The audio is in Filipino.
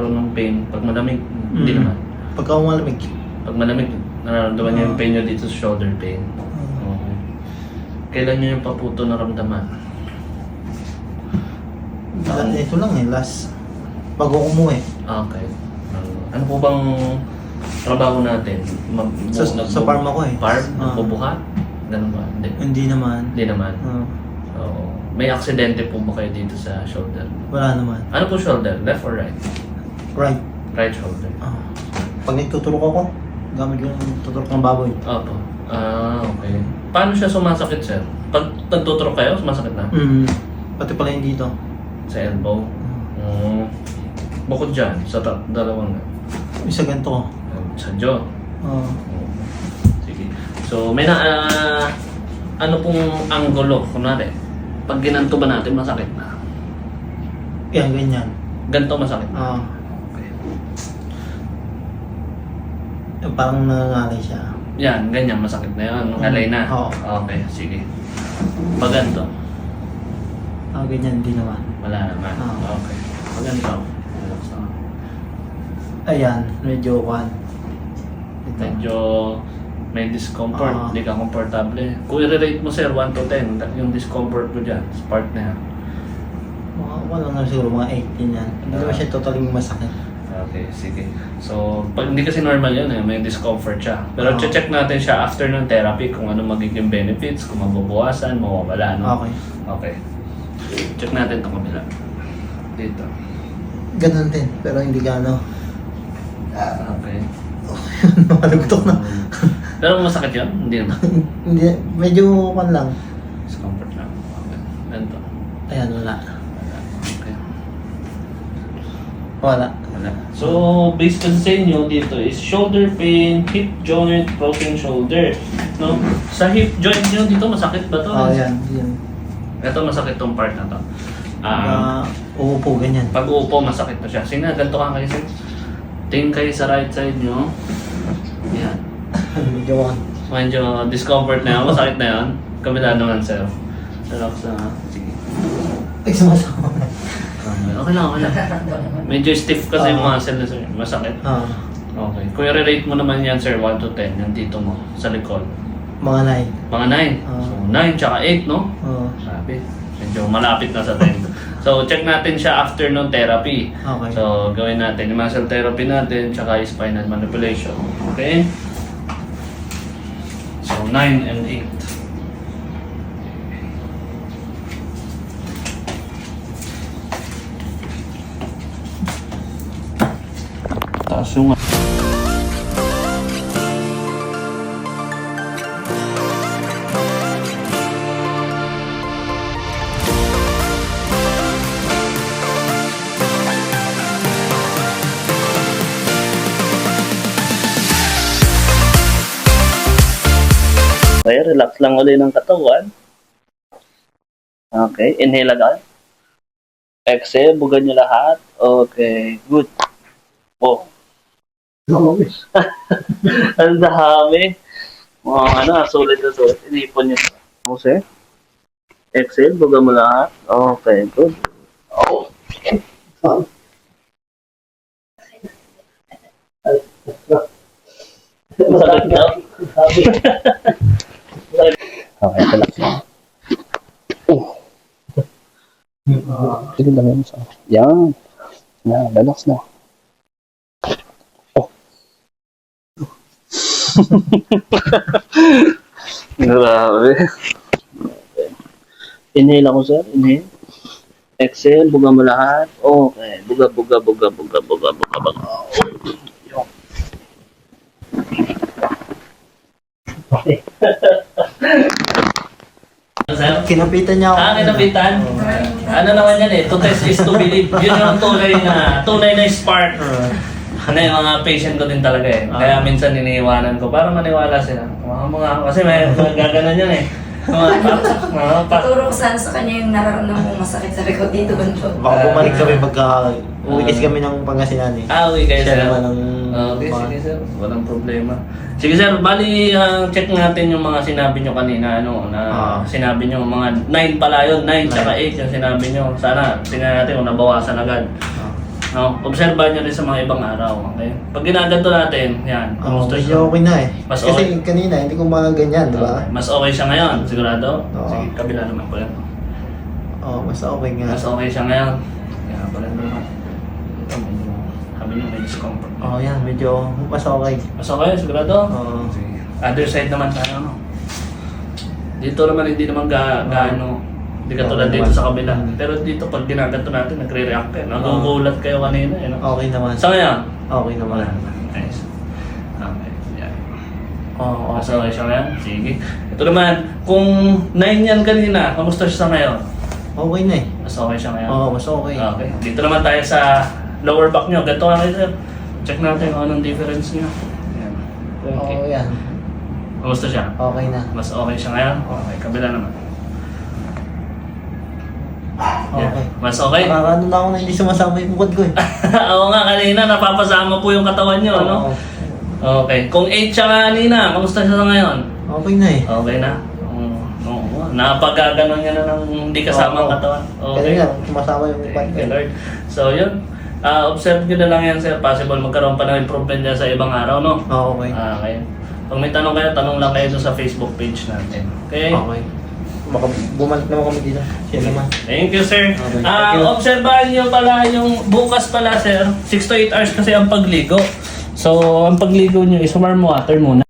nagkakaroon ng pain pag malamig? Hindi naman. Pagka malamig. Pag malamig, nararamdaman niyo yung pain niyo dito sa shoulder pain. Okay. Kailan niyo yung paputo naramdaman? Ito lang last. Bago umuwi. Okay. Ano po bang trabaho natin? Sa farm ako Farm? Nagbubuhat? Ganun ba? Hindi naman. Hindi naman. May aksidente po ba kayo dito sa shoulder? Wala naman. Ano po shoulder? Left or right? Right. Right shoulder. Pag nagtuturok ako, gamit ko yung tuturok ng baboy. Opo. Okay. Paano siya sumasakit, sir? Pag nagtuturok kayo, sumasakit na? Pati pala yung dito. Sa elbow? Bukod dyan, sa dalawang Isa ganito ko. sa jaw? Sige. So, may ano pong anggulo, kunwari? Pag ginanto ba natin, masakit na? Yan, ganyan. Ganto masakit na? Okay. Yung parang nangangalay siya. Yan, ganyan, masakit na yun. Ngalay na? Oo. Okay, sige. Pag ganto? Ganyan, hindi naman. Wala naman. Okay. Pag ganto? Relax na. Ayan, medyo Medyo may discomfort, hindi ka komportable. Kung i-rate mo, sir, 1 to 10, yung discomfort mo dyan, sa part na yan. Wala na siguro, mga 18 yan. Hindi naman siya totally masakit. Okay, sige. So, pag hindi kasi normal yun may discomfort siya. Pero check natin siya after ng therapy kung ano magiging benefits, kung mababawasan, mawawala, no? Okay. Okay. Check natin itong kabila. Dito. Ganun din, pero hindi gano. Okay. Nakalugtok na. Pero masakit yun? Hindi naman. Hindi, medyo lang. Discomfort lang. Okay. Ganito. Ayan, wala. Okay. Wala. Wala. So, based on sa inyo dito is shoulder pain, hip joint, broken shoulder. No? Sa hip joint nyo dito, masakit ba to? Yan. Ito, masakit tong part na to. Uupo, ganyan. Pag uupo, masakit na siya. Sige na, ganito ka kayo, sir. Tingin kayo sa right side nyo. Yan. Medyo discomfort na yan. Masakit na yan. Kabila naman, sir. Relax na. Sige. Ay, sumasama. Okay lang. Medyo stiff kasi yung muscle na sir. Masakit. Okay. Kung i-rate mo naman yan, sir, 1 to 10, yan dito mo, sa likod. Mga 9. Mga 9. So, 9 tsaka 8, no? Sabi. Medyo malapit na sa 10. So, check natin siya after ng therapy. Okay. So, gawin natin yung muscle therapy natin, tsaka spinal manipulation. Okay? So, 9 and 8. Taas yung... Okay, relax lang ulit ng katawan. Okay, inhale agad. Exhale, bugan nyo lahat. Okay, good. Oh. Ang dami. Sulit na sulit. Inipon nyo. Okay. Exhale, bugan mo lahat. Okay, good. Oh. Masakit na. Okay, relax lang. Sige lang yun sa... Yan. Yan, relax na. Oh. Grabe. Okay. Inhale ako, sir. Inhale. Exhale, buga mo lahat. Okay. Buga. Okay. Kinapitan niya ako. Kinapitan? Ano naman yan to test is to believe. Yun yung tunay na spark. Ano yung mga patient ko din talaga Kaya minsan iniiwanan ko para maniwala sila. Kasi may gaganan yan Paturo ko sana sa kanya yung nararamdaman mong masakit. Sabi ko, dito ganito. Baka bumalik kami pagka uwi kasi kami ng Pangasinan uwi kayo sir. Siya naman ng... Okay, sige sir. Walang problema. Sige sir, bali check natin yung mga sinabi nyo kanina, sinabi nyo, mga 9 pala yun, 9 tsaka 8 yung sinabi nyo. Sana, tingnan natin kung nabawasan agad. No? Obserbahan nyo rin sa mga ibang araw. Okay? Pag ginaganto natin, yan. Kumusta siya? Medyo okay na eh. Mas Kasi okay. kanina, hindi ko mga ganyan, di ba? Okay. Mas okay siya ngayon, sigurado? Oo. Sige, kabila naman po yan. Mas okay nga. Mas okay siya ngayon. Kaya pala naman. Ito, medyo, sabi niyo may discomfort. Yan, medyo mas okay. Mas okay, sigurado? Oo. Sige. Other side naman tayo, no? Dito naman, hindi naman gaano. Hindi katulad Okay dito naman. sa kabila. Pero dito, pag ginaganto natin, nagre-react kayo. Nagugulat kayo kanina, eh, no? Okay naman. Sa ngayon? Okay naman. Nice. Okay, yan. Oo, Mas okay siya ngayon? Sige. Ito naman, kung 9 yan kanina, kamusta siya sa ngayon? Okay na eh. Mas okay siya ngayon? Oo, mas okay. Okay. Dito naman tayo sa lower back nyo. Ganito nga kayo, sir. Check natin kung anong difference nyo. Yan. Okay. Oo, yan. Kamusta siya? Okay na. Mas okay siya ngayon? Okay. Kabila naman. Yan. Okay. Mas okay? Nakakano na ako na hindi sumasama yung bukod ko eh. Oo nga, kanina napapasama po yung katawan nyo, ano? Oo. Okay. Kung 8 siya kanina, kamusta siya sa ngayon? Okay na eh. Okay na? Oo. Napagaganon niya na ng hindi kasama ang Oo. katawan. Okay na, sumasama yung bukod ko. Thank you, Lord. So, yun. Observe nyo na lang yan, sir. Possible magkaroon pa ng improvement niya sa ibang araw, no? Okay. Okay. Pag may tanong kayo, tanong lang kayo doon sa Facebook page natin. Okay? Okay. Baka bumalik naman kami dito. Siya naman. Thank you, sir. Okay, thank you. Obserbahan nyo pala yung bukas pala, sir. 6 to 8 hours kasi ang pagligo. So, ang pagligo nyo is warm water muna.